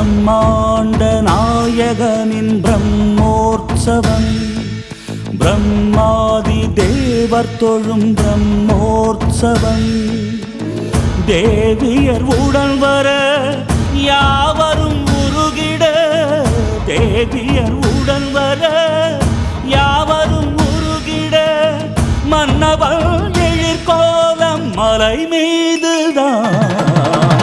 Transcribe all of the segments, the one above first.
பிரம்மாண்ட நாயகனின் பிரம்மோற்சவம், பிரம்மாதி தேவர் தொழும் பிரம்மோற்சவம். தேவியர் உடன் வர யாவரும் உருகிட, தேவியர் உடன் வர யாவரும் உருகிட, மன்னவள் எழிற்கோலம் மலை மீதுதான்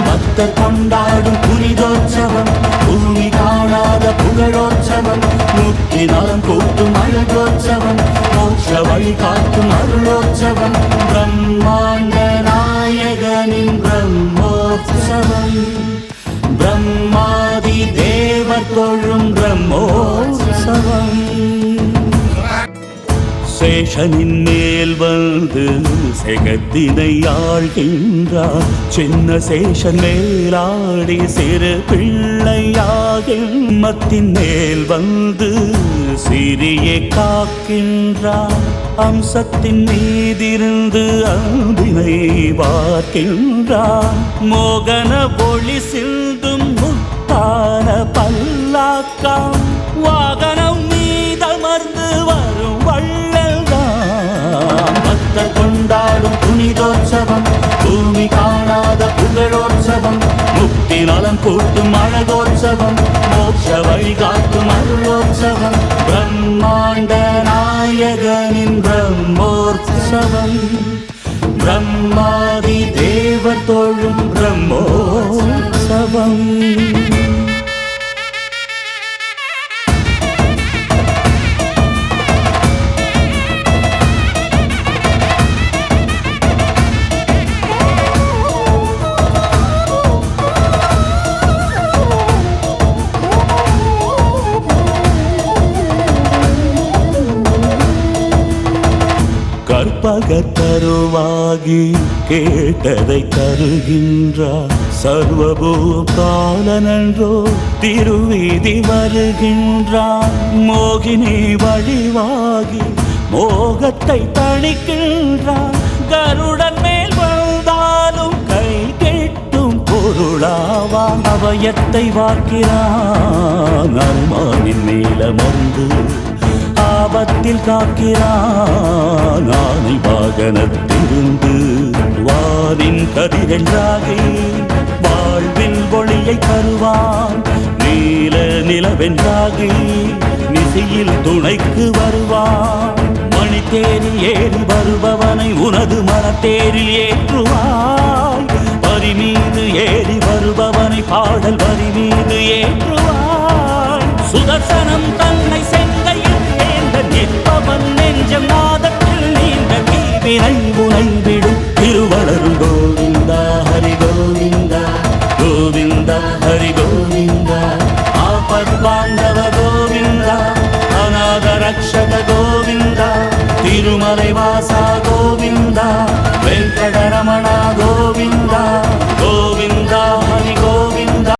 பக்தர் கொண்டாடும் புனிதோற்சவம், பூமி காணாத புகழோற்சவம், முக்தி நலம் கூட்டும் அழகோற்சவம், மோட்ச வழி காட்டும் அருளோற்சவம், பிரம்மாண்ட நாயகனின் பிரம்மோற்சவம், பிரம்மாதி தேவர் தொழும் பிரம்மோற்சவம். சேஷனின் மேல் வந்து செகத்தினை ஆழ்கின்றார், சின்ன சேஷன் மேலாடி சிறு பிள்ளையாகின் மேல் வந்து சிறிய காக்கின்றார், அம்சத்தின் மீதிருந்து அம்பினை பார்க்கின்றார், மோகன ஒளி சிந்தும் முத்தான பல்லாக்காம், வாகனம் மீதமர்ந்து வரும் பக்தர் கொண்டாடும் புனிதோற்சவம், பூமி காணாத புகழோற்சவம், முக்தி நலம் கூட்டும் அழகோற்சவம், மோட்ச வழி காட்டும் அருளோற்சவம், பிரம்மாண்ட நாயகனின் பிரம்மோற்சவம், பிரம்மாதி தேவர் தொழும் பிரம்மோற்சவம். கற்பகத்தருவாகி கேட்டதை தருகின்றார், சர்வபூபாலனன்றோ திருவீதி வருகின்றார், மோகினி வழிவாகி மோகத்தை தணிக்கின்றார், கருடன் மேல் வந்தாலும் கை கெட்டும் பொருளாவான், அபயத்தை வாக்கிறான் அனுமானின் நீலமந்து, ஆபத்தில் காக்கிறான் ஆனை வாகனத்திலிருந்து, வானின் கதிரென்றாகி வாழ்வின் ஒளியை தருவான், நீல நிலவென்றாகி நிசையில் துணைக்கு வருவான், மணித்தேரில் ஏறி வருபவனை உனது மனத்தேரில் ஏற்றுவாய், வரி மீது ஏறி வருபவனை பாடல் வரி மீது ஏற்றுவாய், சுதர்சனம் தன்னை செங்கையில் நிற்பவன் நெஞ்சம் நாதத்தில் நீண்ட தீவினை உனைவிடும் திருவளரும் கோவிந்தா ஹரி கோவிந்தா, கோவிந்தா ஹரி கோவிந்தா, ஆபத்பாந்தவ கோவிந்தா, அநாத ரக்ஷக கோவிந்தா, திருமலை வாசா